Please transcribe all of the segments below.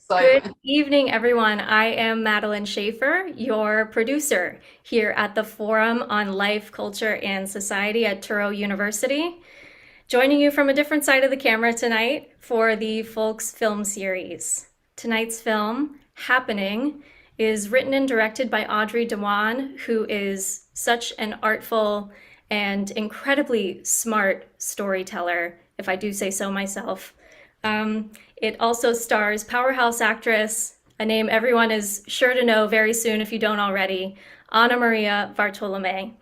So, Good evening, everyone. I am Madeline Schaefer, your producer here at the Forum on Life, Culture, and Society at Touro University, joining you from a different side of the camera tonight for the FOLCS film series. Tonight's film, Happening, is written and directed by Audrey Diwan, who is such an artful and incredibly smart storyteller, if I do say so myself. It also stars powerhouse actress, a name everyone is sure to know very soon if you don't already, Anamaria Vartolomei.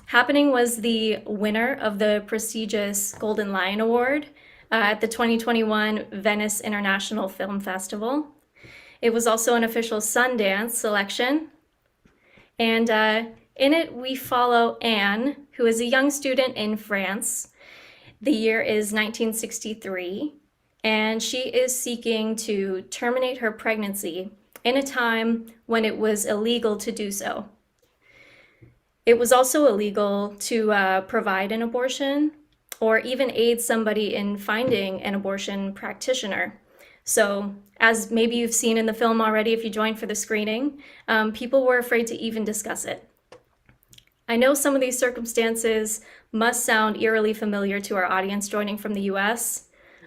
Happening was the winner of the prestigious Golden Lion Award at the 2021 Venice International Film Festival. It was also an official Sundance selection. And in it, we follow Anne, who is a young student in France. The year is 1963, and she is seeking to terminate her pregnancy in a time when it was illegal to do so. It was also illegal to provide an abortion or even aid somebody in finding an abortion practitioner. So, as maybe you've seen in the film already, if you joined for the screening, people were afraid to even discuss it. I know some of these circumstances must sound eerily familiar to our audience joining from the US,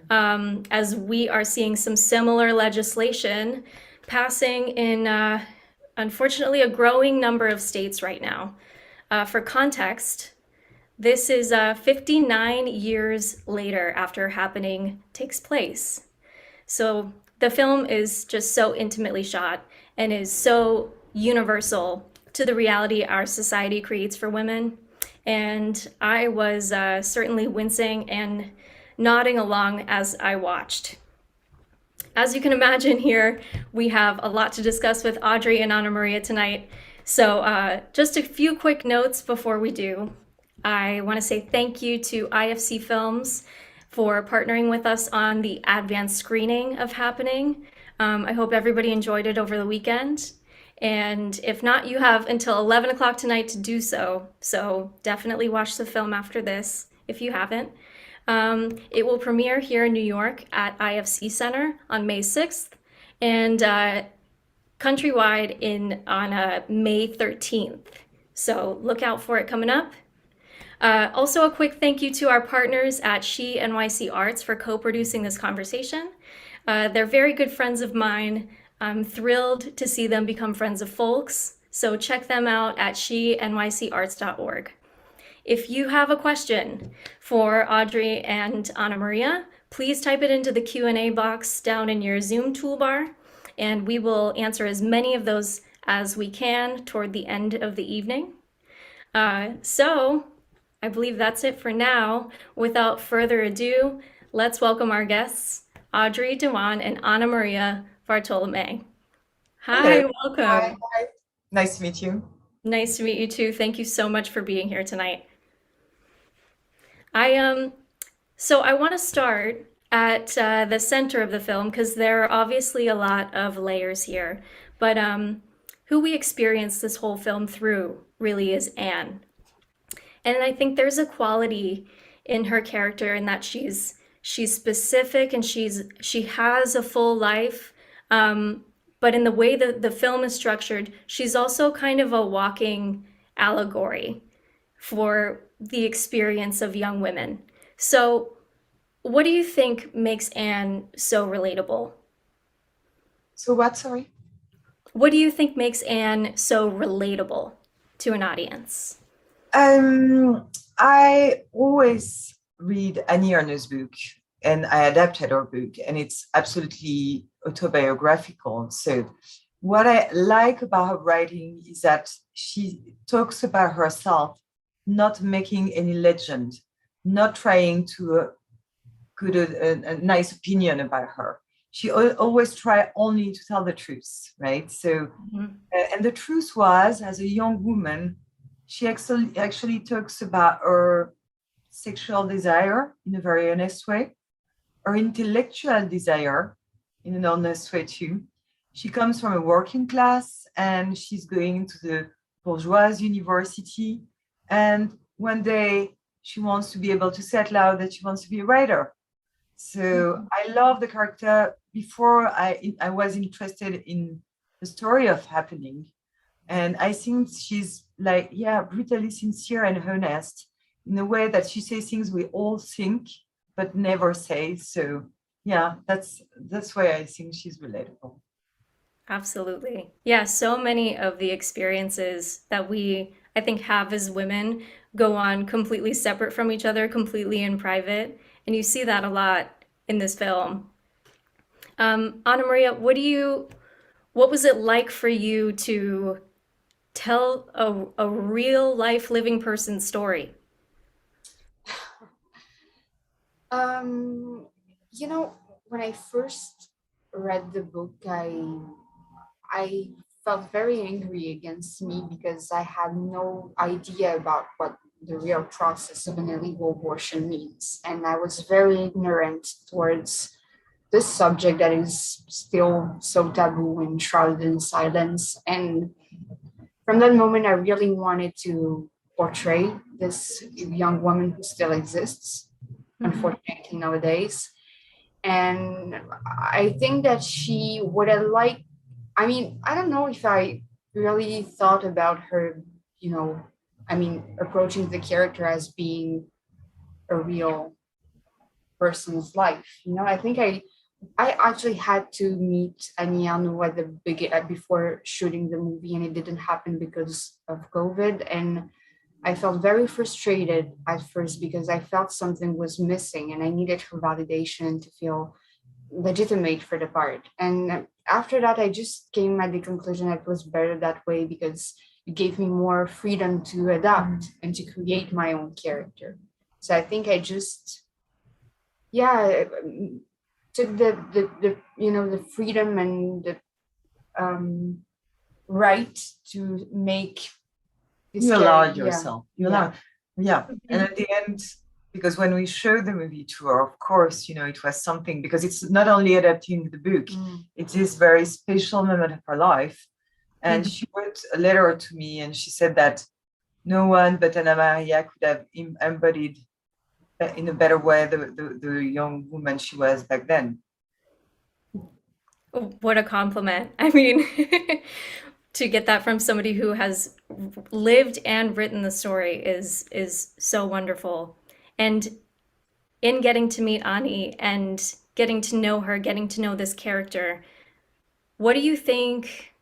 as we are seeing some similar legislation passing in, unfortunately, a growing number of states right now. For context, this is 59 years later after Happening takes place. So the film is just so intimately shot and is so universal to the reality our society creates for women. And I was certainly wincing and nodding along as I watched. As you can imagine here, we have a lot to discuss with Audrey and Anamaria tonight. So just a few quick notes before we do. I want to say thank you to IFC Films for partnering with us on the advanced screening of Happening. I hope everybody enjoyed it over the weekend. And if not, you have until 11 o'clock tonight to do so. So definitely watch the film after this if you haven't. It will premiere here in New York at IFC Center on May 6th and countrywide on May 13th. So look out for it coming up. Also, a quick thank you to our partners at She NYC Arts for co-producing this conversation. They're very good friends of mine. I'm thrilled to see them become friends of FOLCS, so check them out at shenycarts.org. If you have a question for Audrey and Anamaria, please type it into the Q&A box down in your Zoom toolbar, and we will answer as many of those as we can toward the end of the evening. So I believe that's it for now. Without further ado, let's welcome our guests, Audrey Diwan and Anamaria Vartolomei. hello. Hi, Hi, welcome. hi. Nice to meet you. Nice to meet you too. Thank you so much for being here tonight. I So I want to start at the center of the film because there are obviously a lot of layers here. But who we experience this whole film through really is Anne. And I think there's a quality in her character in that she's specific and she has a full life. But in the way that the film is structured, she's also kind of a walking allegory for the experience of young women. So, what do you think makes Anne so relatable? So what, sorry? What do you think makes Anne so relatable to an audience? I always read Annie Ernaux' book and I adapted her book and it's absolutely autobiographical. So what I like about her writing is that she talks about herself, not making any legend, not trying to put a nice opinion about her. She always try only to tell the truth, right? So, Mhm. and the truth was, as a young woman, she actually talks about her sexual desire in a very honest way, her intellectual desire in an honest way too. She comes from a working class and she's going to the bourgeois university. And one day she wants to be able to say out loud that she wants to be a writer. So I love the character. Before I was interested in the story of Happening. And I think she's like, yeah, brutally sincere and honest in a way that she says things we all think, but never say. So yeah, that's why I think she's relatable. Absolutely. Yeah, so many of the experiences that we, I think, have as women go on completely separate from each other, completely in private. And you see that a lot in this film. Anna Maria, what was it like for you to tell a real life living person's story? Um, you know, when I first read the book, I felt very angry against me because I had no idea about what the real process of an illegal abortion means. And I was very ignorant towards this subject that is still so taboo and shrouded in silence. And from that moment, I really wanted to portray this young woman who still exists, Mhm. unfortunately, nowadays. And I think that she would have liked, I mean, I don't know if I really thought about her, you know, I mean, approaching the character as being a real person's life. I think I actually had to meet Annie Ernaux at the beginning before shooting the movie, and it didn't happen because of COVID. And I felt very frustrated at first because I felt something was missing, and I needed her validation to feel legitimate for the part. And after that, I just came at the conclusion that it was better that way because it gave me more freedom to adapt and to create my own character. So I think I just, yeah, took the freedom and the um, right to make this You character. allowed Yeah, yourself. You yeah. allowed, yeah. And Mhm. at the end, because when we showed the movie to her, of course, it was something because it's not only adapting the book, Mm. it's this very special moment of her life. And Mhm. she wrote a letter to me and she said that no one but Anamaria could have embodied in a better way the young woman she was back then. What a compliment. I mean, to get that from somebody who has lived and written the story is so wonderful. And in getting to meet Ani and getting to know her, getting to know this character, what do you think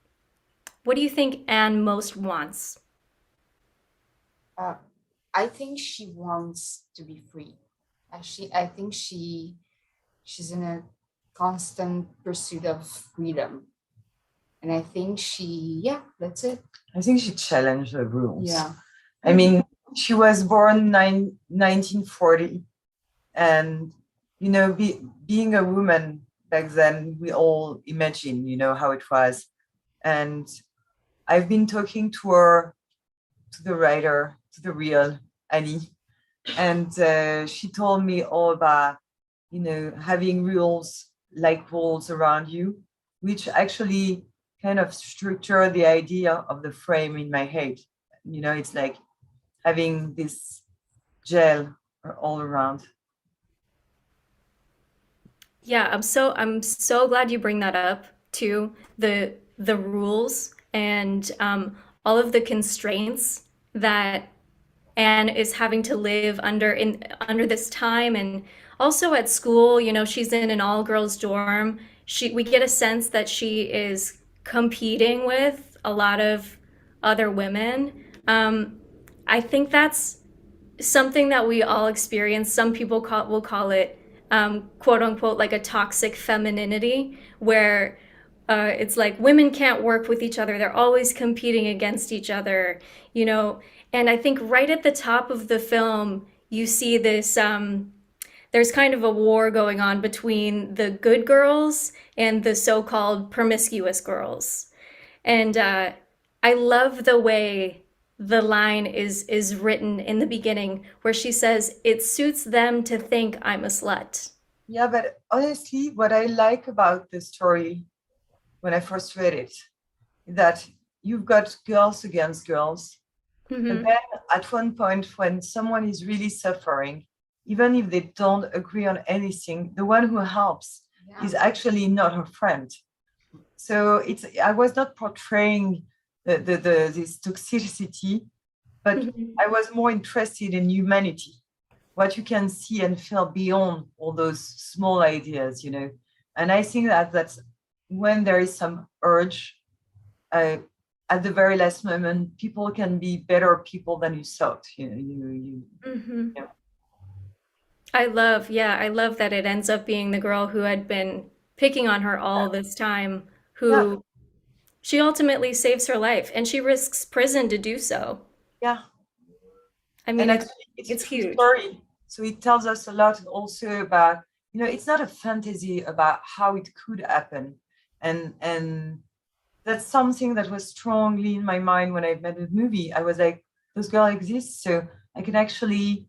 what do you think Anne most wants? Uh, I think she wants to be free. I think she's in a constant pursuit of freedom, and I think yeah, that's it. I think she challenged the rules. Yeah. I mean, she was born 1940, and being a woman back then, we all imagine, how it was. And I've been talking to her, to the writer, to the real Annie, and she told me all about, having rules like walls around you, which actually kind of structure the idea of the frame in my head. It's like having this gel all around. Yeah, I'm so glad you bring that up too. The rules and all of the constraints that Anne is having to live under this time, and also at school. She's in an all girls dorm. We get a sense that she is competing with a lot of other women. I think that's something that we all experience. Some people will call it quote unquote like a toxic femininity, where it's like women can't work with each other. They're always competing against each other, you know. And I think right at the top of the film, you see this. There's kind of a war going on between the good girls and the so-called promiscuous girls. And I love the way the line is written in the beginning, where she says, "It suits them to think I'm a slut." Yeah, but honestly, what I like about the story when I first read it is that you've got girls against girls. And Mm-hmm. then at one point, when someone is really suffering, even if they don't agree on anything, the one who helps is actually not her friend. So I was not portraying this toxicity, but I was more interested in humanity, what you can see and feel beyond all those small ideas, you know. And I think that's when there is some urge, at the very last moment, people can be better people than you thought. You know, yeah. I love that it ends up being the girl who had been picking on her all this time, who she ultimately saves her life, and she risks prison to do so. Yeah. I mean, and it's a true huge story. So it tells us a lot also about, you know, it's not a fantasy about how it could happen. And that's something that was strongly in my mind when I made the movie. I was like, those girls exist, so I can actually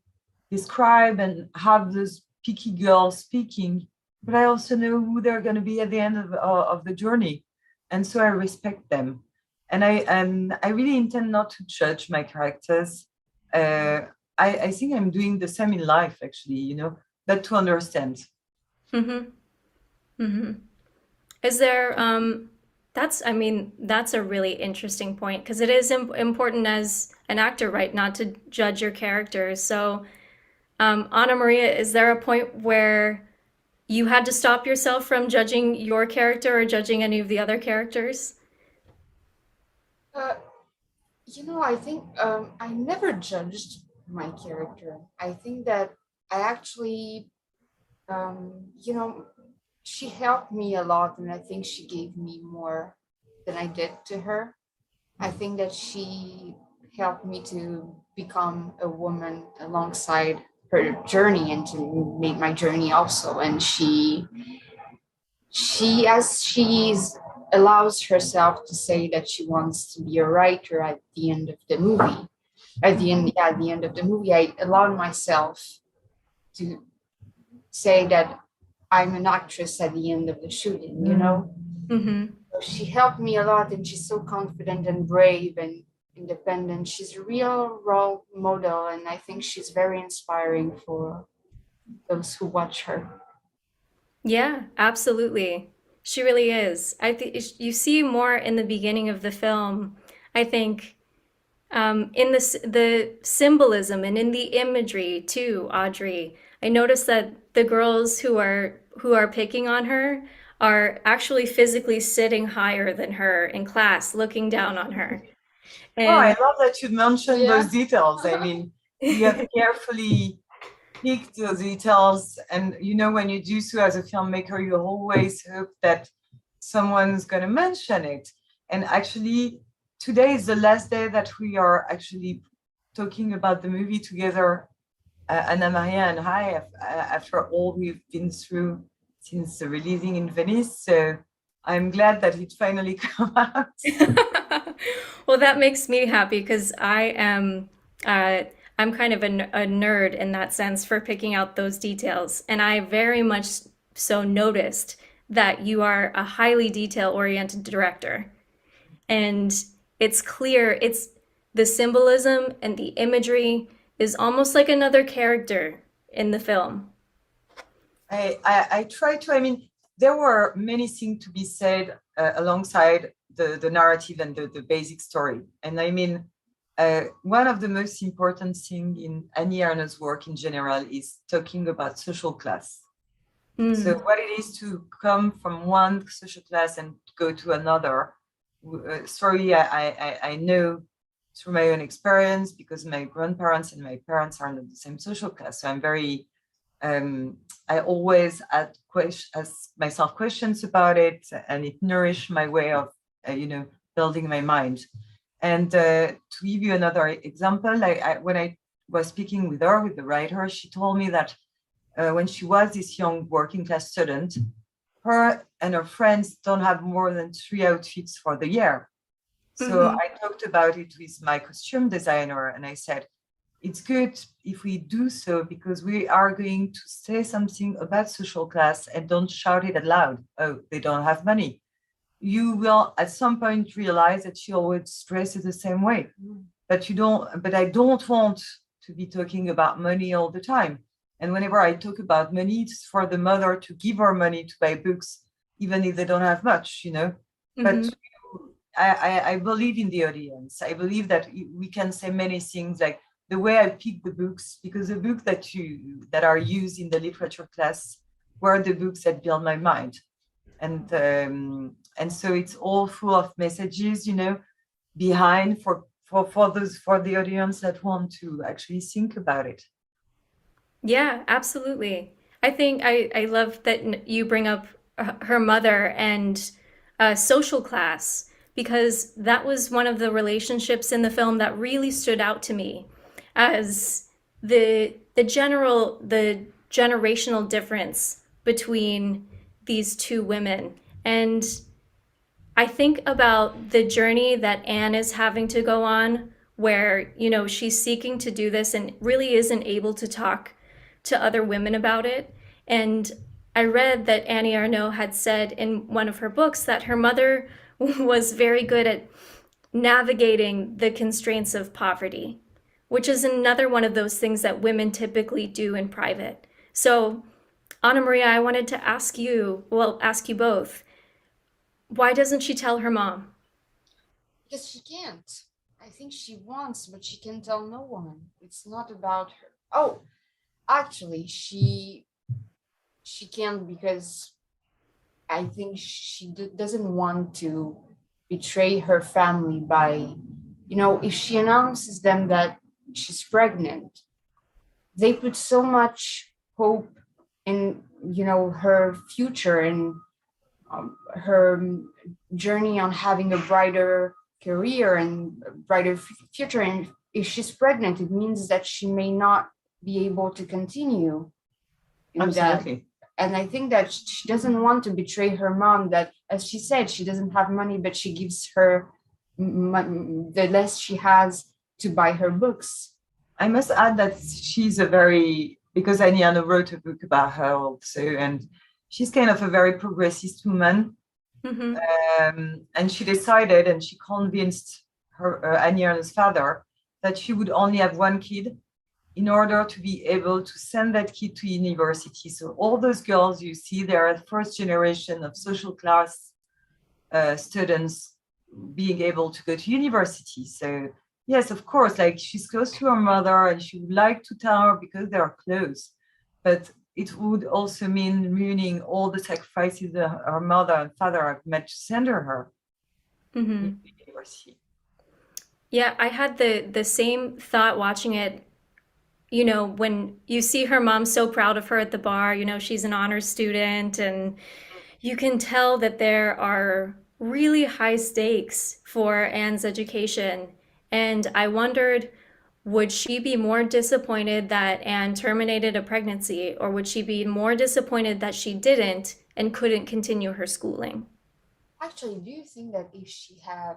describe and have those picky girls speaking, but I also know who they're going to be at the end of the journey. And so I respect them. And I really intend not to judge my characters. I think I'm doing the same in life, actually, you know, but to understand. Is there that's a really interesting point, because it is important as an actor, right, not to judge your characters. So Anamaria, is there a point where you had to stop yourself from judging your character or judging any of the other characters? You know, I think I never judged my character. I think that I actually, you know, she helped me a lot, and I think she gave me more than I did to her. I think that she helped me to become a woman alongside her journey and to make my journey also. And she as she's allows herself to say that she wants to be a writer at the end of the movie. At the end of the movie, I allowed myself to say that I'm an actress at the end of the shooting, you know? So she helped me a lot, and she's so confident and brave and independent. She's a real role model, and I think she's very inspiring for those who watch her. Yeah, absolutely. She really is. I think you see more in the beginning of the film, I think, in the symbolism and in the imagery too, Audrey. I noticed that the girls who are picking on her are actually physically sitting higher than her in class, looking down on her. Oh, I And love that you mentioned those details. I mean, you have carefully picked those details, and you know, when you do so as a filmmaker, you always hope that someone's going to mention it. And actually, today is the last day that we are actually talking about the movie together, Anamaria and I, after all we've been through since the releasing in Venice. So I'm glad that it finally came out. well, that makes me happy, because I'm kind of a nerd in that sense for picking out those details, and I very much so noticed that you are a highly detail-oriented director, and it's clear it's the symbolism and the imagery is almost like another character in the film. I try to, I mean, there were many things to be said alongside the narrative and the basic story. And I mean, one of the most important things in Annie Ernaux's work in general is talking about social class. So what it is to come from one social class and go to another. Sorry, I know through my own experience, because my grandparents and my parents are not the same social class. So I'm very, I always ask myself questions about it, and it nourished my way of, you know, building my mind. And to give you another example, when I was speaking with her, with the writer, she told me that when she was this young working class student, her and her friends don't have more than 3 outfits for the year. So I talked about it with my costume designer, and I said, it's good if we do so, because we are going to say something about social class and don't shout it aloud. Oh, they don't have money. You will at some point realize that you always dress it the same way, but I don't want to be talking about money all the time. And whenever I talk about money, it's for the mother to give her money to buy books, even if they don't have much, But I believe in the audience. I believe that we can say many things, like the way I pick the books, because the books that are used in the literature class were the books that build my mind. And so it's all full of messages, behind for the audience that want to actually think about it. Yeah, absolutely. I think I love that you bring up her mother and social class, because that was one of the relationships in the film that really stood out to me as the generational difference between these two women. And I think about the journey that Anne is having to go on, where, she's seeking to do this and really isn't able to talk to other women about it. And I read that Annie Ernaux had said in one of her books that her mother was very good at navigating the constraints of poverty, which is another one of those things that women typically do in private. So, Anamaria, I wanted to ask you both, why doesn't she tell her mom? Because she can't. I think she wants, but she can tell no one. It's not about her. Oh, actually, she can't, because I think she doesn't want to betray her family by, if she announces them that she's pregnant, they put so much hope in, her future and her journey on having a brighter career and brighter future. And if she's pregnant, it means that she may not be able to continue in Absolutely. that. And I think that she doesn't want to betray her mom, that, as she said, she doesn't have money, but she gives her the less she has to buy her books. I must add that she's because Annie Ernaux wrote a book about her also, and she's kind of a very progressist woman. And she decided, and she convinced Annie Ernaux's father, that she would only have one kid in order to be able to send that kid to university. So all those girls you see, they are the first generation of social class students being able to go to university. So yes, of course, like, she's close to her mother and she would like to tell her because they are close, but it would also mean ruining all the sacrifices that her mother and father have made to send her to university. Yeah, I had the same thought watching it. When you see her mom so proud of her at the bar, she's an honors student, and you can tell that there are really high stakes for Anne's education. And I wondered, would she be more disappointed that Anne terminated a pregnancy, or would she be more disappointed that she didn't and couldn't continue her schooling? Actually, do you think that if she had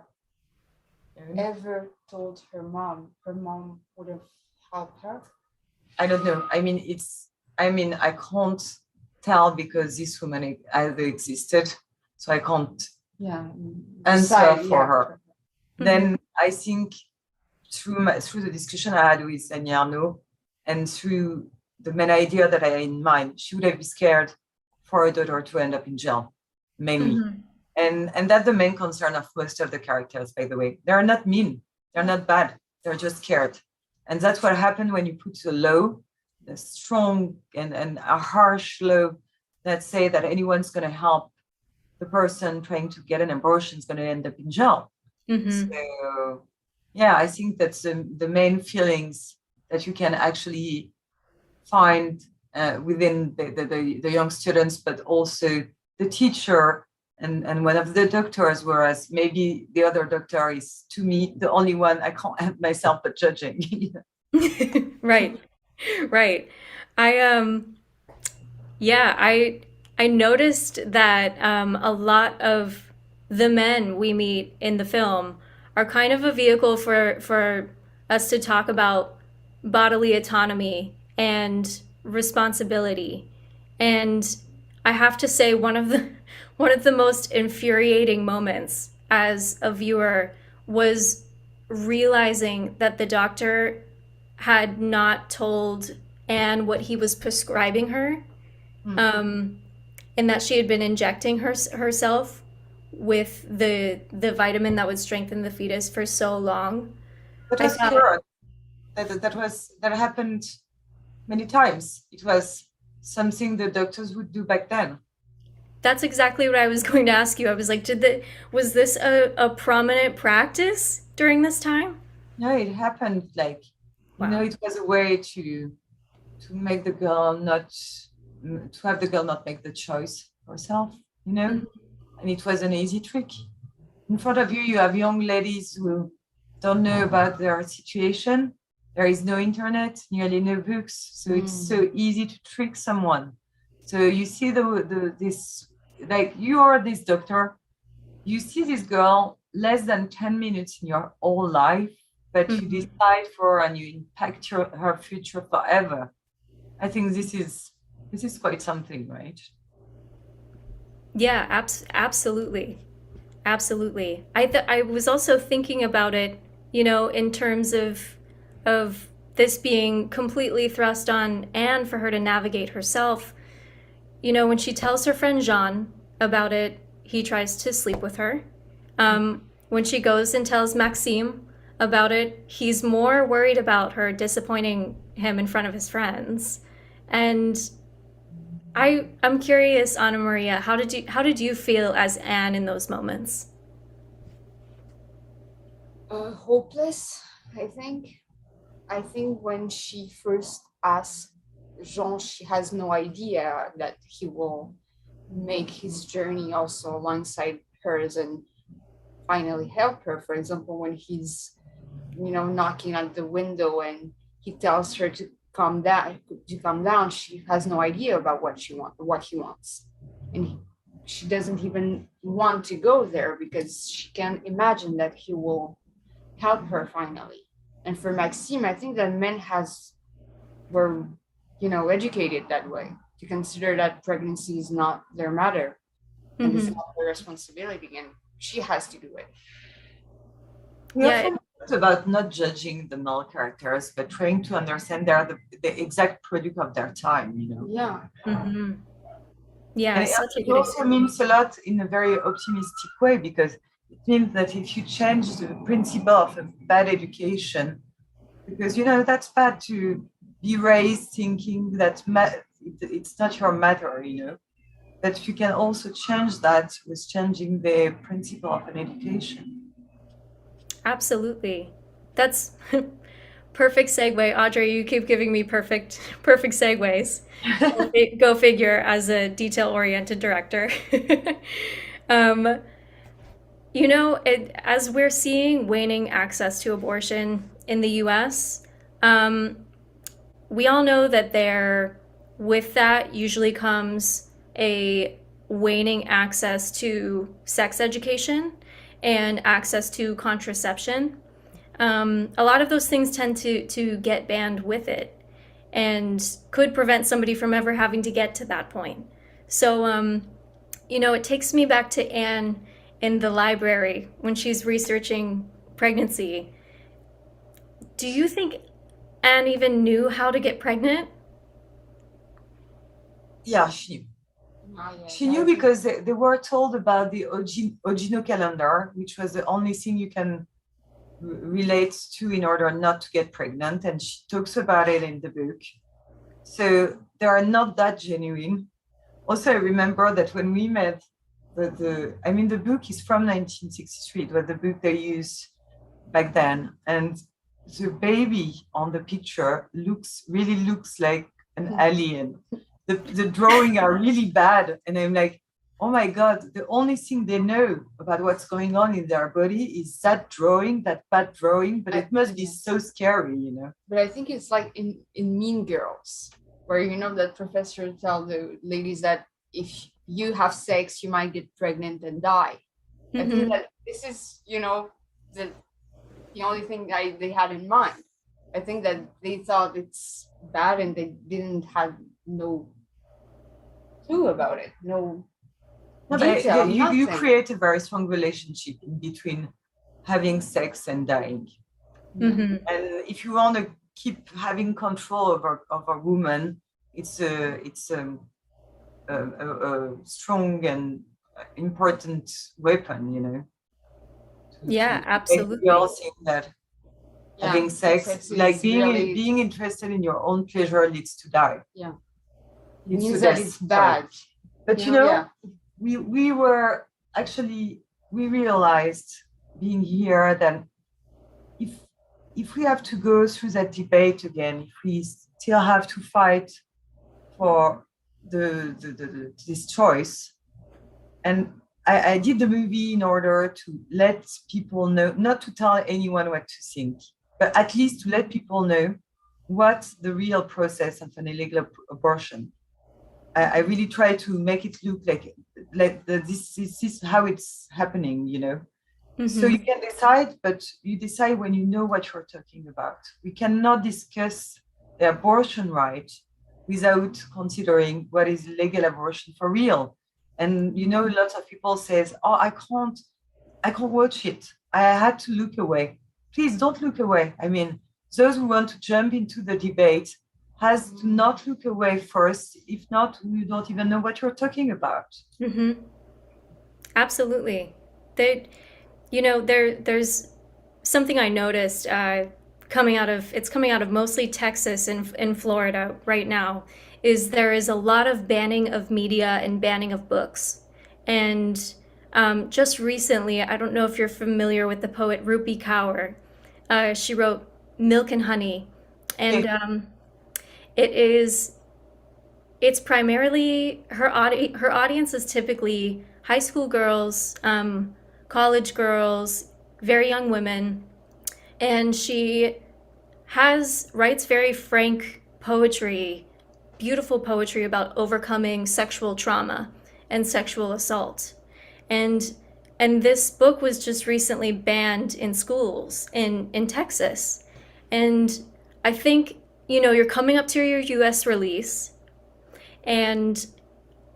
ever told her mom would have helped her? I don't know. I I can't tell because this woman either existed, so I can't answer for her. Then I think through the discussion I had with Annie Ernaux and through the main idea that I had in mind, she would have been scared for her daughter to end up in jail, mainly. And that's the main concern of most of the characters, by the way. They're not mean, they're not bad, they're just scared. And that's what happened when you put a law, a strong and a harsh law that say that anyone's going to help the person trying to get an abortion is going to end up in jail. So, yeah, I think that's the main feelings that you can actually find within the young students, but also the teacher and one of the doctors, whereas maybe the other doctor is, to me, the only one I can't help myself but judging. Right. I noticed that a lot of the men we meet in the film are kind of a vehicle for us to talk about bodily autonomy and responsibility. And I have to say, one of the most infuriating moments as a viewer was realizing that the doctor had not told and what he was prescribing her, Mm. and that she had been injecting herself with the vitamin that would strengthen the fetus for so long. That I was thought correct. That happened many times. It was something the doctors would do back then. that's exactly what I was going to ask you. I was like, was this a prominent practice during this time? No, it happened like, Wow. it was a way to make the girl not to have the girl not make the choice herself, Mhm. and it was an easy trick. In front of you, you have young ladies who don't know about their situation. There is no internet, nearly no books, so it's so easy to trick someone. So you see this, like, you are this doctor, you see this girl less than 10 minutes in your whole life, but you decide for her and you impact her future forever. I think this is quite something, right? Yeah, absolutely. Absolutely. I was also thinking about it, in terms of this being completely thrust on Anne for her to navigate herself. When she tells her friend Jean about it, he tries to sleep with her. When she goes and tells Maxime about it, he's more worried about her disappointing him in front of his friends. And I'm curious, Anamaria, how did you feel as Anne in those moments? Hopeless, I think. I think when she first asks Jean, she has no idea that he will make his journey also alongside hers and finally help her. For example, when he's, knocking at the window and he tells her to come down, she has no idea about what he wants. And she doesn't even want to go there because she can't imagine that he will help her finally. And for Maxime, I think that men were, educated that way to consider that pregnancy is not their matter and it's Mm-hmm. not their responsibility, and she has to do it. We Yeah. often talked about not judging the male characters, but trying to understand they're the exact product of their time. Yeah. Mm-hmm. Yeah, And such a it good also example. means a lot in a very optimistic way, because it means that if you change the principle of a bad education, because that's bad to be raised thinking that it's not your matter, that you can also change that with changing the principle of an education. Absolutely. That's perfect segue. Audrey, you keep giving me perfect segues. Go figure as a detail-oriented director. Um, as we're seeing waning access to abortion in the US, um, we all know that with that usually comes a waning access to sex education and access to contraception. A lot of those things tend to get banned with it and could prevent somebody from ever having to get to that point. So, it takes me back to Anne in the library when she's researching pregnancy. Do you think Anne even knew how to get pregnant? Yeah, she knew. Yes, She knew because they were told about the Ogino calendar, which was the only thing you can relate to in order not to get pregnant. And she talks about it in the book. So they are not that genuine. Also, I remember that when we met, the book is from 1963. It was the book they used back then. And the baby on the picture really looks like an alien. The drawing are really bad. And I'm like, oh my God, the only thing they know about what's going on in their body is that drawing, that bad drawing, but it must be so scary. But I think it's like in Mean Girls, where that professor tell the ladies that if you have sex, you might get pregnant and die. I think that this is, the only thing they had in mind. I think that they thought it's bad and they didn't have no clue about it, no No, but detail, you nothing. create a very strong relationship in between having sex and dying. Mm-hmm. And if you want to keep having control over woman, it's a strong and important weapon, you know. Yeah, To absolutely. make girls think that having sex, like being interested in your own pleasure, leads to die. Yeah, It means that it's bad. But you know, we were actually, we realized being here that if we have to go through that debate again, if we still have to fight for this choice, and I did the movie in order to let people know, not to tell anyone what to think, but at least to let people know what the real process of an illegal abortion. I really try to make it look like this is how it's happening, you know. So you can decide, but you decide when you know what you're talking about. We cannot discuss the abortion right without considering what is legal abortion for real. And you know, lots of people says, "Oh, I can't watch it. I had to look away." Please don't look away. I mean, those who want to jump into the debate has to not look away first. If not, you don't even know what you're talking about. Absolutely. There's something I noticed coming out of mostly Texas and Florida right now, is there is a lot of banning of media and banning of books. And just recently, I don't know if you're familiar with the poet Rupi Kaur. She wrote Milk and Honey, and it's primarily her audience is typically high school girls, college girls, very young women, and she writes very frank poetry, beautiful poetry about overcoming sexual trauma and sexual assault. And this book was just recently banned in schools in Texas. And I think, you're coming up to your US release, and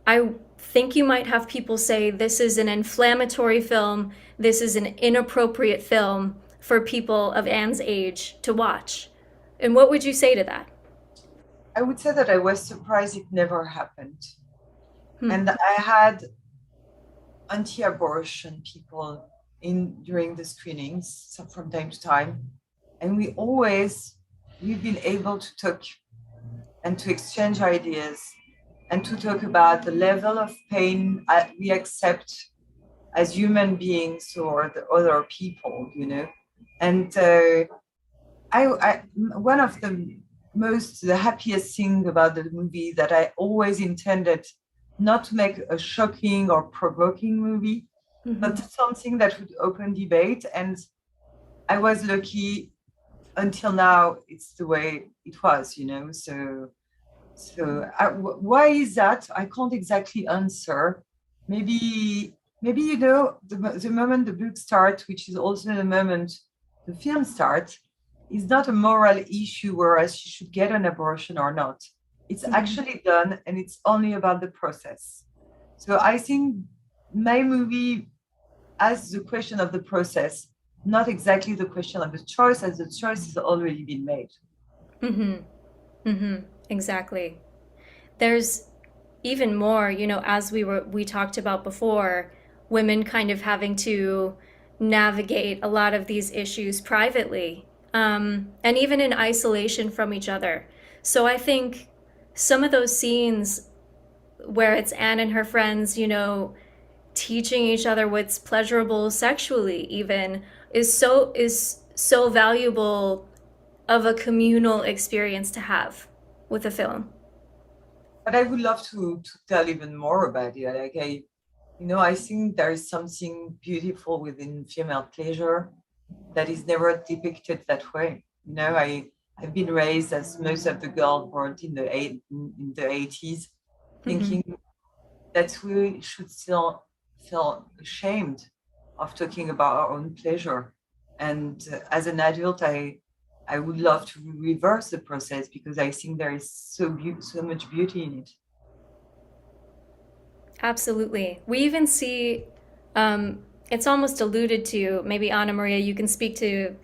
I think you might have people say this is an inflammatory film, this is an inappropriate film for people of Anne's age to watch. And what would you say to that? I would say that I was surprised it never happened. And I had anti-abortion people during the screenings from time to time. And we've been able to talk and to exchange ideas and to talk about the level of pain we accept as human beings or the other people, you know. And one of the happiest thing about the movie that I always intended not to make a shocking or provoking movie, but something that would open debate. And I was lucky until now, it's the way it was, you know. So why is that? I can't exactly answer. Maybe you know, the moment the book starts, which is also the moment the film starts, is not a moral issue, whereas she should get an abortion or not. It's actually done, and it's only about the process. So I think my movie asks the question of the process, not exactly the question of the choice, as the choice has already been made. Exactly. There's even more, as we talked about before, women kind of having to navigate a lot of these issues privately, and even in isolation from each other. So I think some of those scenes where it's Anne and her friends, teaching each other what's pleasurable sexually even is so valuable of a communal experience to have with a film. But I would love to tell even more about it. Like I think there is something beautiful within female pleasure that is never depicted that way. I've been raised as most of the girls born in the 80s, thinking that we should still feel ashamed of talking about our own pleasure. And as an adult, I would love to reverse the process, because I think there is so much beauty in it. Absolutely. We even see, it's almost alluded to, maybe Anamaria, you can speak to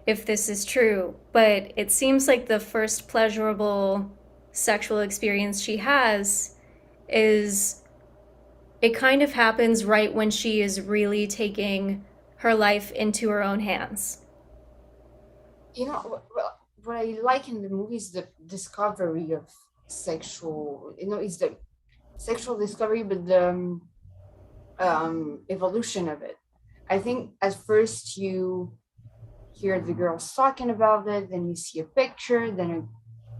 if this is true, but it seems like the first pleasurable sexual experience she has is, it kind of happens right when she is really taking her life into her own hands. You know, what I like in the movie is the discovery of sexual, is the sexual discovery, but the evolution of it. I think at first you hear the girls talking about it, then you see a picture, then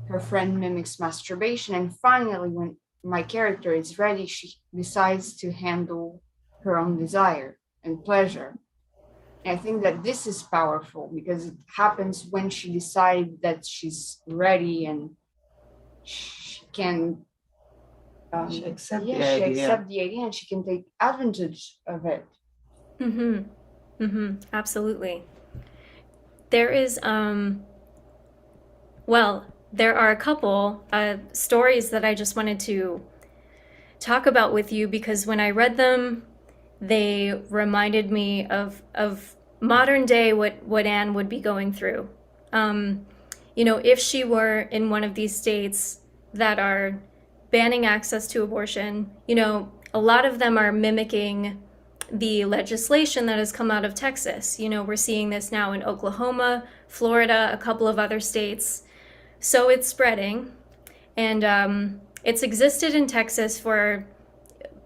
her friend mimics masturbation, and finally, when my character is ready, she decides to handle her own desire and pleasure. And I think that this is powerful because it happens when she decides that she's ready and she can She accepts she the idea. accept the idea and she can take advantage of it. Absolutely. There is well, there are a couple stories that I just wanted to talk about with you, because when I read them, they reminded me of modern day what Anne would be going through. If she were in one of these states that are banning access to abortion, a lot of them are mimicking the legislation that has come out of Texas. We're seeing this now in Oklahoma, Florida, a couple of other states. So it's spreading, and it's existed in Texas for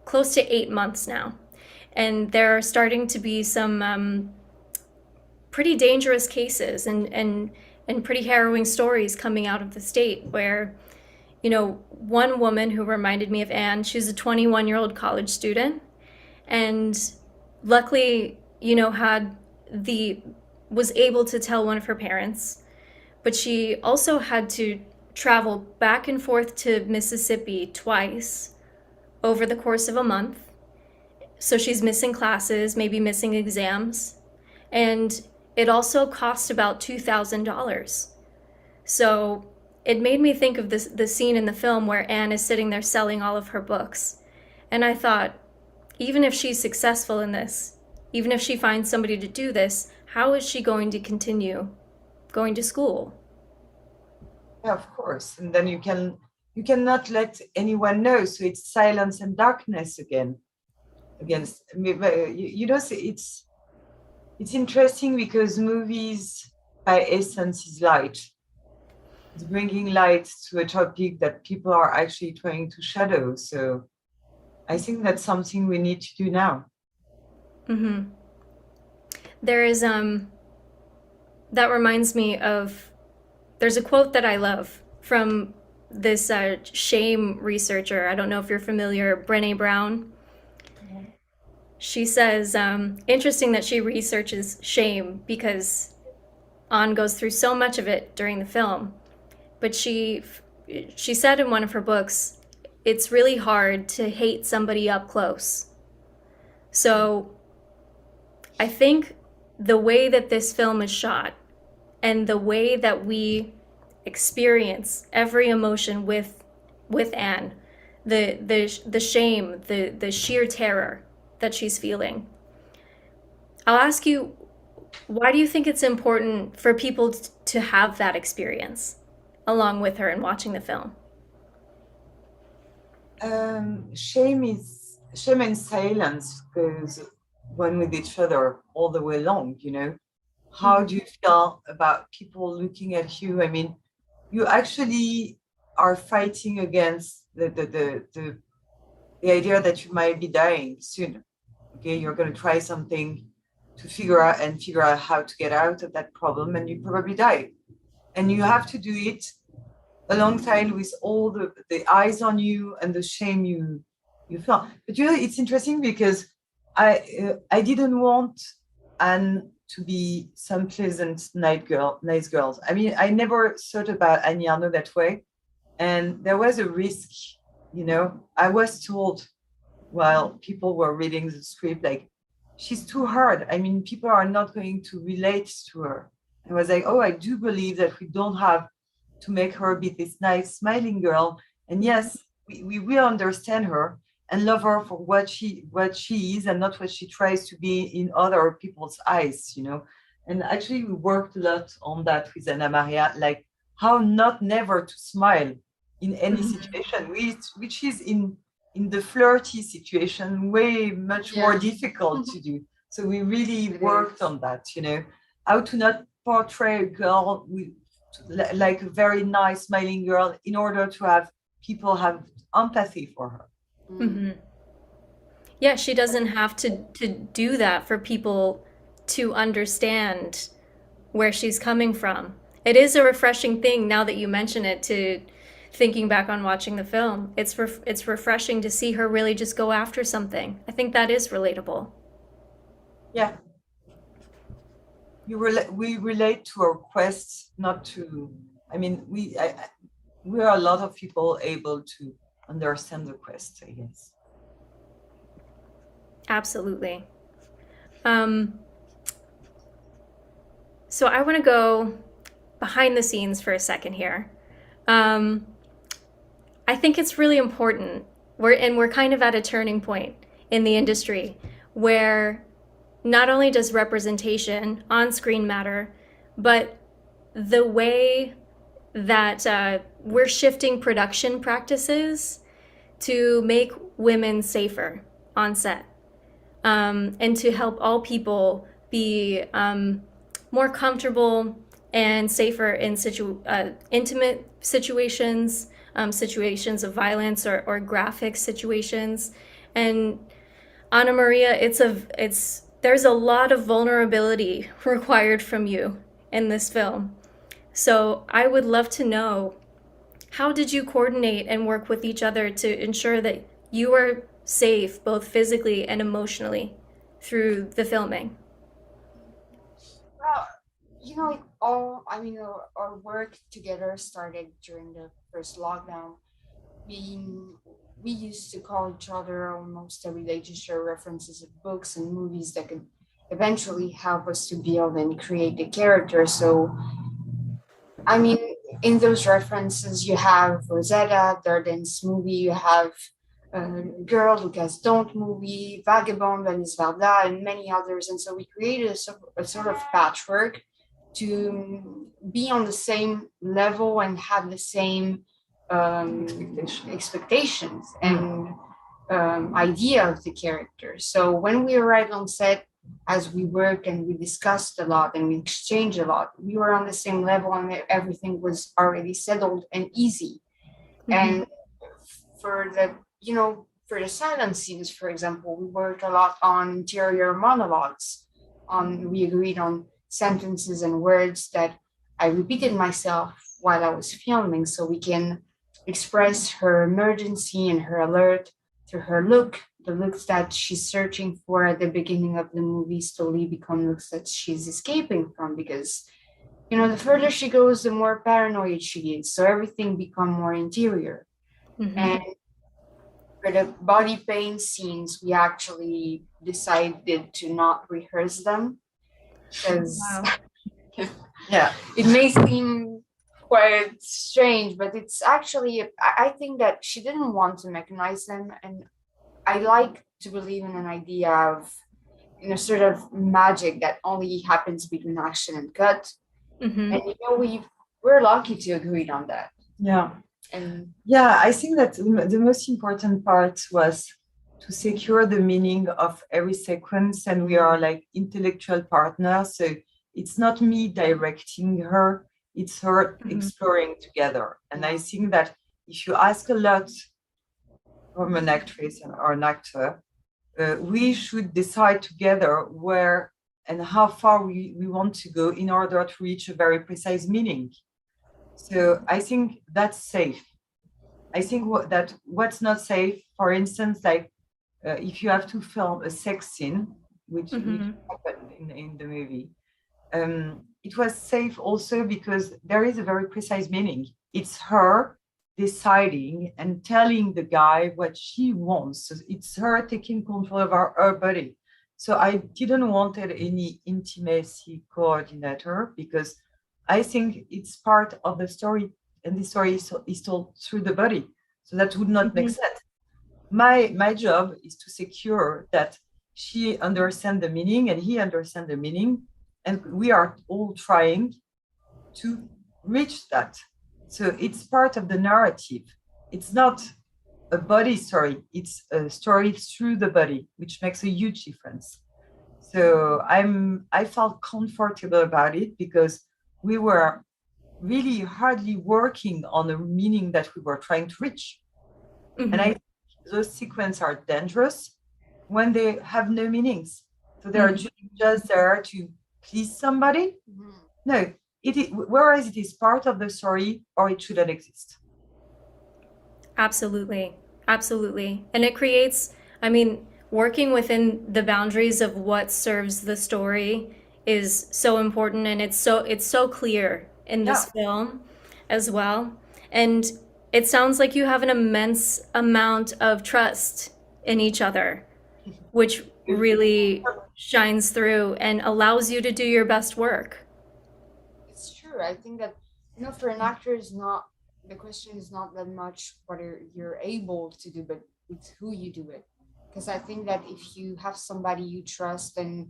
close to 8 months now. And there are starting to be some pretty dangerous cases and pretty harrowing stories coming out of the state where, one woman who reminded me of Anne, she's a 21-year-old college student, and luckily, was able to tell one of her parents, but she also had to travel back and forth to Mississippi twice over the course of a month. So she's missing classes, maybe missing exams, and it also cost about $2,000. So it made me think of the scene in the film where Anne is sitting there selling all of her books. And I thought, even if she's successful in this, even if she finds somebody to do this, how is she going to continue going to school? Yeah, of course. And then you cannot let anyone know. So it's silence and darkness again. Against it's interesting because movies by essence is light. It's bringing light to a topic that people are actually trying to shadow. So I think that's something we need to do now. There is that reminds me of, there's a quote that I love from this shame researcher. I don't know if you're familiar, Brené Brown. She says, interesting that she researches shame because Anne goes through so much of it during the film. But she said in one of her books, it's really hard to hate somebody up close. So I think the way that this film is shot and the way that we experience every emotion with Anne, the shame, the sheer terror that she's feeling. I'll ask you, why do you think it's important for people to have that experience along with her in watching the film? Shame and silence goes one with each other all the way along, How do you feel about people looking at you? I mean, you actually are fighting against the idea that you might be dying soon. Okay, you're going to try something to figure out how to get out of that problem, and you probably die. And you have to do it alongside with all the eyes on you and the shame you feel. But it's interesting because I didn't want Anne to be some pleasant nice girl. I mean, I never thought about Annie Ernaux that way, and there was a risk. I was told while people were reading the script, like, she's too hard. I mean, people are not going to relate to her. I was like, oh, I do believe that we don't have to make her be this nice smiling girl. And yes, we will understand her and love her for what she is and not what she tries to be in other people's eyes, And actually, we worked a lot on that with Anamaria, like how not never to smile in any situation, which is in the flirty situation way much more difficult to do. So we really worked on that, how to not portray a girl with like a very nice smiling girl in order to have people have empathy for her. Mm-hmm. Yeah, she doesn't have to do that for people to understand where she's coming from. It is a refreshing thing now that you mention it, to thinking back on watching the film. It's refreshing to see her really just go after something. I think that is relatable. Yeah. We relate to our quests, not to, I mean, we are a lot of people able to understand the quest, I guess. Absolutely. So I want to go behind the scenes for a second here. I think it's really important. We're kind of at a turning point in the industry where not only does representation on screen matter, but the way that we're shifting production practices to make women safer on set, and to help all people be more comfortable and safer in intimate situations, situations of violence or graphic situations. And Anamaria, there's a lot of vulnerability required from you in this film. So I would love to know, how did you coordinate and work with each other to ensure that you are safe both physically and emotionally through the filming? Well, our work together started during the first lockdown. We used to call each other almost every day to share references of books and movies that could eventually help us to build and create the character. So, I mean, in those references, you have Rosetta, Darden's movie, you have Girl, Lucas Don't movie, Vagabond, Venice Varda, and many others. And so we created a sort of patchwork to be on the same level and have the same expectations and idea of the character. So when we arrived on set, as we worked and we discussed a lot and we exchanged a lot, we were on the same level and everything was already settled and easy. And for the silent scenes, for example, we worked a lot on interior monologues. We agreed on sentences and words that I repeated myself while I was filming, so we can express her emergency and her alert through her look. The looks that she's searching for at the beginning of the movie slowly become looks that she's escaping from, because the further she goes, the more paranoid she is. So everything become more interior. And for the body pain scenes, we actually decided to not rehearse them because it may seem quite strange, but it's actually, I think that she didn't want to mechanize them. And I like to believe in an idea of, sort of magic that only happens between action and cut. And, we're lucky to agree on that. Yeah. And I think that the most important part was to secure the meaning of every sequence, and we are like intellectual partners. So it's not me directing her, it's her exploring together. And I think that if you ask a lot from an actress or an actor, we should decide together where and how far we want to go in order to reach a very precise meaning. So I think that's safe. I think that what's not safe, for instance, like if you have to film a sex scene, which happened in the movie, it was safe also because there is a very precise meaning. It's her deciding and telling the guy what she wants. So it's her taking control of her body. So I didn't want any intimacy coordinator, because I think it's part of the story, and the story is told through the body. So that would not make sense. My job is to secure that she understands the meaning and he understands the meaning, And we are all trying to reach that. So it's part of the narrative. It's not a body story, it's a story through the body, which makes a huge difference. So I felt comfortable about it because we were really hardly working on the meaning that we were trying to reach. And I think those sequences are dangerous when they have no meanings. So they're just there to please somebody. No, whereas it is part of the story, or it shouldn't exist. Absolutely. Absolutely. And it creates, I mean, working within the boundaries of what serves the story is so important, and it's so clear in this film as well. And it sounds like you have an immense amount of trust in each other, which really shines through and allows you to do your best work. It's true. I think that, you know, for an actor, is not the question is not that much what you're able to do, but it's who you do it. Because I think that if you have somebody you trust and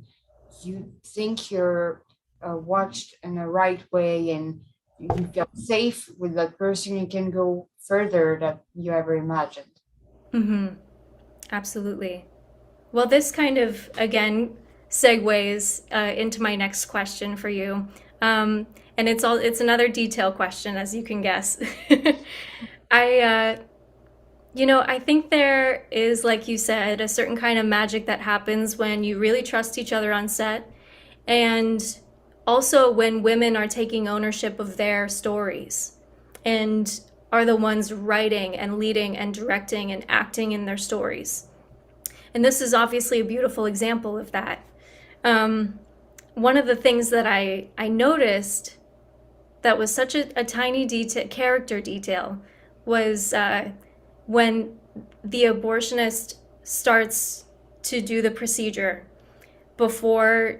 you think you're watched in the right way and you feel safe with that person, you can go further than you ever imagined. Absolutely. Well, this kind of, again, segues into my next question for you. And it's another detail question, as you can guess. I think there is, like you said, a certain kind of magic that happens when you really trust each other on set, and also when women are taking ownership of their stories and are the ones writing and leading and directing and acting in their stories. And this is obviously a beautiful example of that. One of the things that I noticed that was such a tiny character detail was when the abortionist starts to do the procedure. Before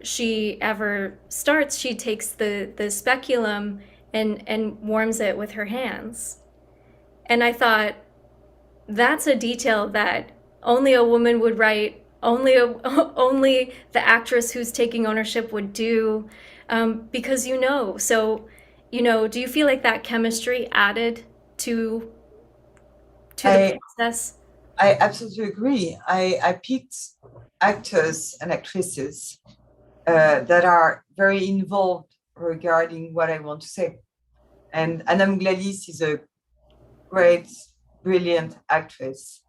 she ever starts, she takes the speculum and warms it with her hands. And I thought, that's a detail that only a woman would write, only the actress who's taking ownership would do, because So, do you feel like that chemistry added to the process? I absolutely agree. I picked actors and actresses that are very involved regarding what I want to say. And Anam Gladys is a great, brilliant actress,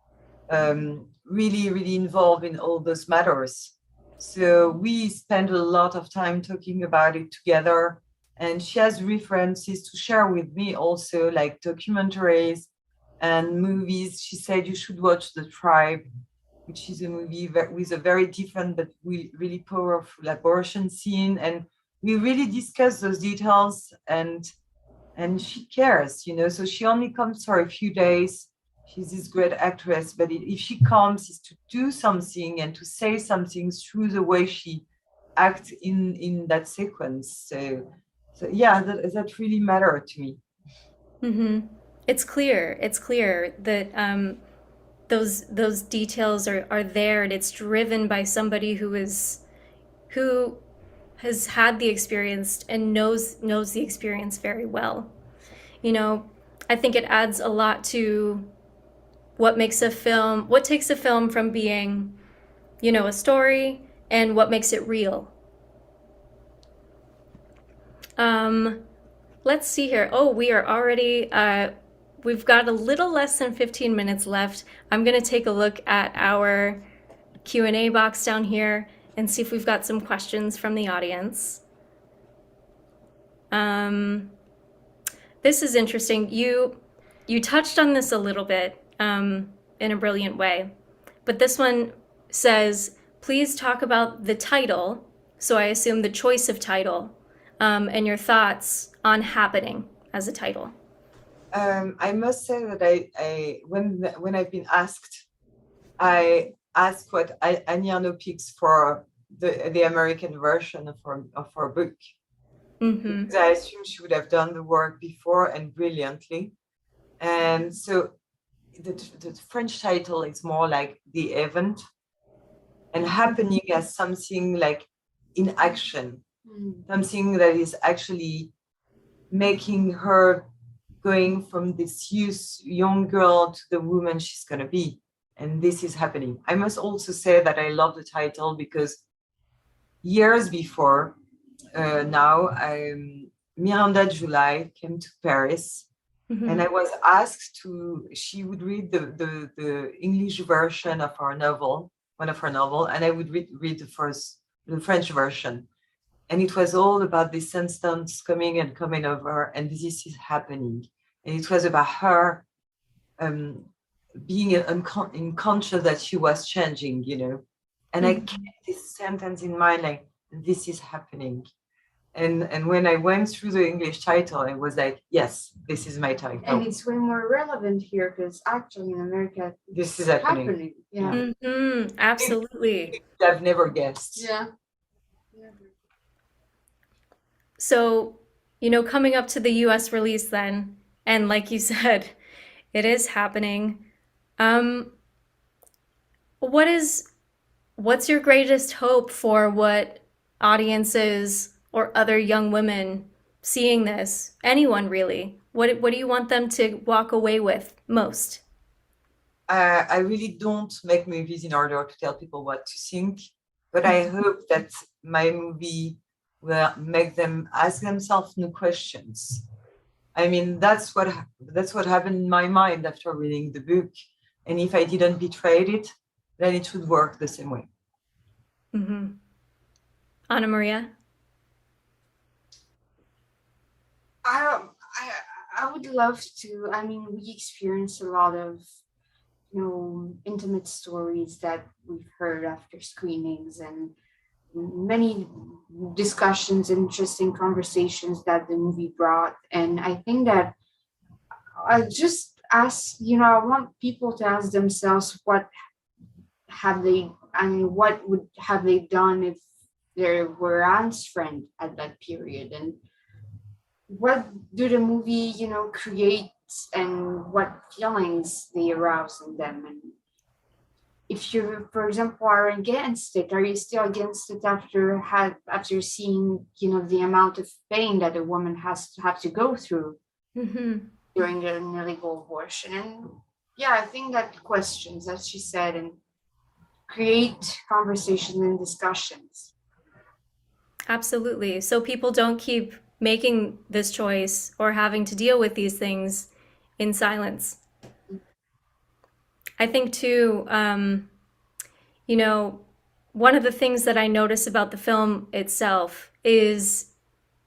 really, really involved in all those matters. So we spend a lot of time talking about it together. And she has references to share with me also, like documentaries and movies. She said you should watch The Tribe, which is a movie with a very different but really powerful abortion scene. And we really discuss those details, and she cares, so she only comes for a few days. She's this great actress, but if she comes, is to do something and to say something through the way she acts in that sequence. So yeah, that really mattered to me. It's clear that those details are there, and it's driven by somebody who has had the experience and knows the experience very well. I think it adds a lot to what takes a film from being, a story, and what makes it real. Let's see here. Oh, we are already, we've got a little less than 15 minutes left. I'm going to take a look at our Q&A box down here and see if we've got some questions from the audience. This is interesting. You touched on this a little bit in a brilliant way, but this one says, please talk about the title, so I assume the choice of title, and your thoughts on Happening as a title. I must say that I when I've been asked, I asked what Annie Ernaux picks for the American version of her book. Because I assume she would have done the work before and brilliantly. And so the French title is more like The Event, and Happening as something like in action. something that is actually making her going from this young girl to the woman she's going to be. And this is happening. I must also say that I love the title because years before now, Miranda July came to Paris. And I was asked she would read the English version of our novel, one of her novels, and I would read the French version. And it was all about this instance coming over, and this is happening. And it was about her being unconscious that she was changing, And I kept this sentence in mind, like, this is happening. And when I went through the English title, I was like, yes, this is my title. And it's way more relevant here because actually in America, this is happening. Yeah. Absolutely. I've never guessed. Yeah. So, coming up to the US release then, and like you said, it is happening. What's your greatest hope for what audiences or other young women seeing this, anyone really, what do you want them to walk away with most? I really don't make movies in order to tell people what to think, but I hope that my movie will make them ask themselves new questions. I mean, that's what happened in my mind after reading the book. And if I didn't betray it, then it should work the same way. Anamaria? I would love to. I mean, we experience a lot of, intimate stories that we've heard after screenings and many discussions, interesting conversations that the movie brought. And I think that I just ask, I want people to ask themselves, what would have they done if they were Anne's friend at that period? And what do the movie, create, and what feelings they arouse in them? And if you, for example, are against it, are you still against it after seeing, the amount of pain that a woman has to have to go through during an illegal abortion? And I think that questions, as she said, and create conversations and discussions. Absolutely. So people don't keep making this choice or having to deal with these things in silence. I think too, one of the things that I notice about the film itself is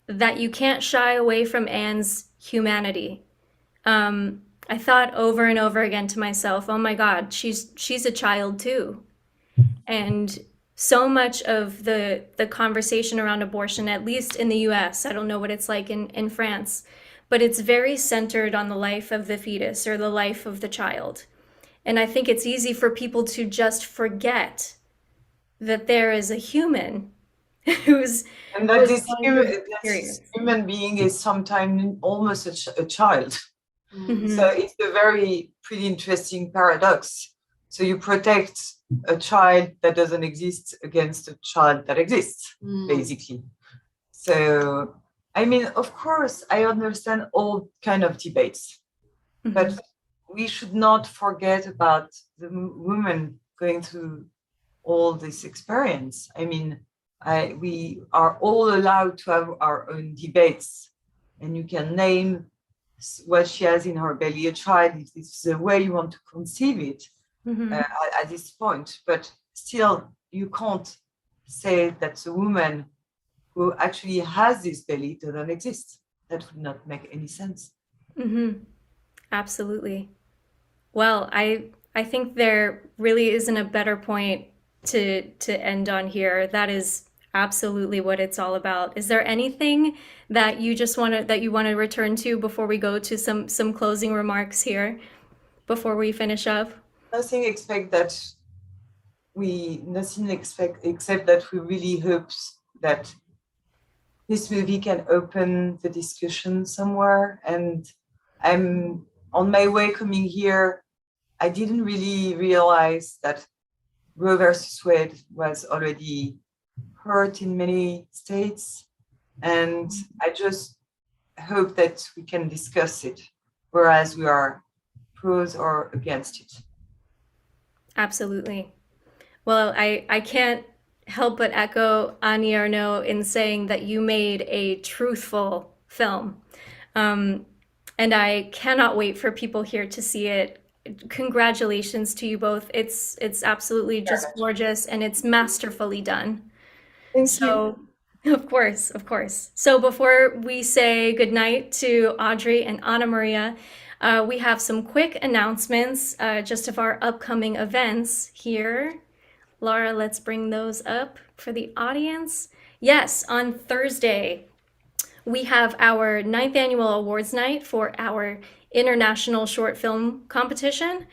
that you can't shy away from Anne's humanity. I thought over and over again to myself, oh my God, she's a child too. And so much of the conversation around abortion, at least in the US, I don't know what it's like in France, but it's very centered on the life of the fetus or the life of the child. And I think it's easy for people to just forget that there is a human who's... And that this human being is sometimes almost a child. So it's a pretty interesting paradox. So you protect a child that doesn't exist against a child that exists, basically. So, I mean, of course, I understand all kind of debates, but we should not forget about the woman going through all this experience. I mean, we are all allowed to have our own debates, and you can name what she has in her belly, a child, if this is the way you want to conceive it. At this point, but still you can't say that the woman who actually has this belly doesn't exist. That would not make any sense. Absolutely. Well, I think there really isn't a better point to end on here. That is absolutely what it's all about. Is there anything that you want to return to before we go to some closing remarks here before we finish up? Nothing except that we really hope that this movie can open the discussion somewhere. And I'm on my way coming here. I didn't really realize that Roe versus Wade was already heard in many states. And I just hope that we can discuss it, whereas we are pros or against it. Absolutely. Well, I can't help but echo Annie Ernaux in saying that you made a truthful film. Um, and I cannot wait for people here to see it. Congratulations to you both. It's absolutely just gorgeous and it's masterfully done. Thank you. So, of course, of course. So before we say goodnight to Audrey and Anamaria, we have some quick announcements just of our upcoming events here. Laura, let's bring those up for the audience. Yes, on Thursday, we have our 9th annual awards night for our international short film competition.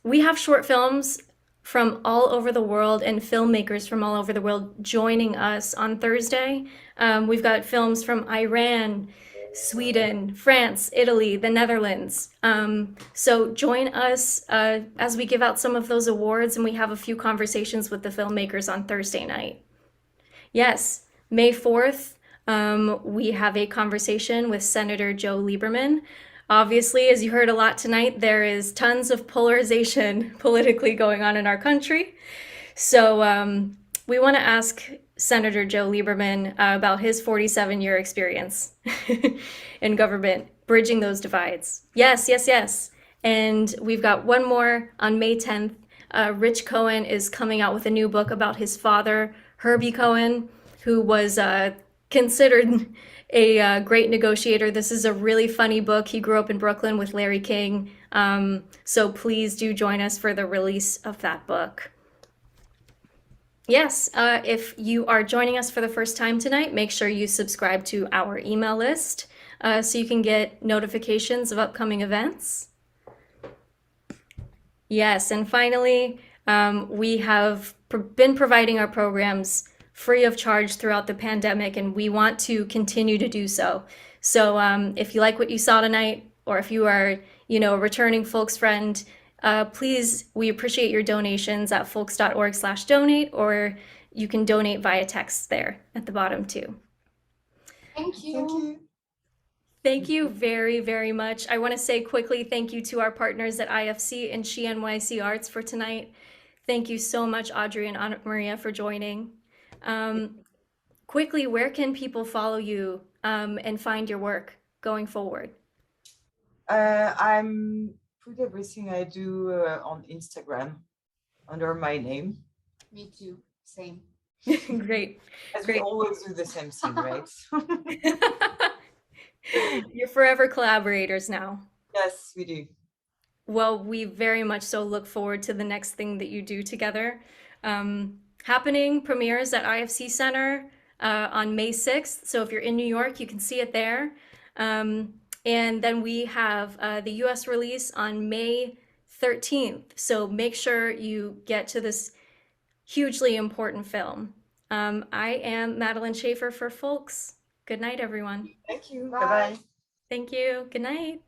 We have short films from all over the world and filmmakers from all over the world joining us on Thursday. We've got films from Iran, Sweden, France, Italy, the Netherlands. So join us as we give out some of those awards and we have a few conversations with the filmmakers on Thursday night. Yes, May 4th, we have a conversation with Senator Joe Lieberman. Obviously, as you heard a lot tonight, there is tons of polarization politically going on in our country. So we want to ask Senator Joe Lieberman about his 47-year experience in government, bridging those divides. Yes, yes, yes. And we've got one more on May 10th. Rich Cohen is coming out with a new book about his father, Herbie Cohen, who was considered a great negotiator. This is a really funny book. He grew up in Brooklyn with Larry King. So please do join us for the release of that book. Yes, if you are joining us for the first time tonight, make sure you subscribe to our email list so you can get notifications of upcoming events. Yes, and finally, we have been providing our programs free of charge throughout the pandemic, and we want to continue to do so. So if you like what you saw tonight, or if you are, a returning Folks friend, please, we appreciate your donations at folks.org/donate, or you can donate via text there at the bottom too. Thank you. Thank you. Thank you very, very much. I want to say quickly thank you to our partners at IFC and She NYC Arts for tonight. Thank you so much, Audrey and Anamaria, for joining. Quickly, where can people follow you and find your work going forward? I'm put everything I do on Instagram under my name. Me too. Same. Great. As Great. we always do the same thing, right? You're forever collaborators now. Yes, we do. Well, we very much so look forward to the next thing that you do together. Happening premieres at IFC Center on May 6th. So if you're in New York, you can see it there. And then we have the US release on May 13th. So make sure you get to this hugely important film. I am Madeline Schaefer for Folks. Good night, everyone. Thank you. Bye. Bye-bye. Thank you. Good night.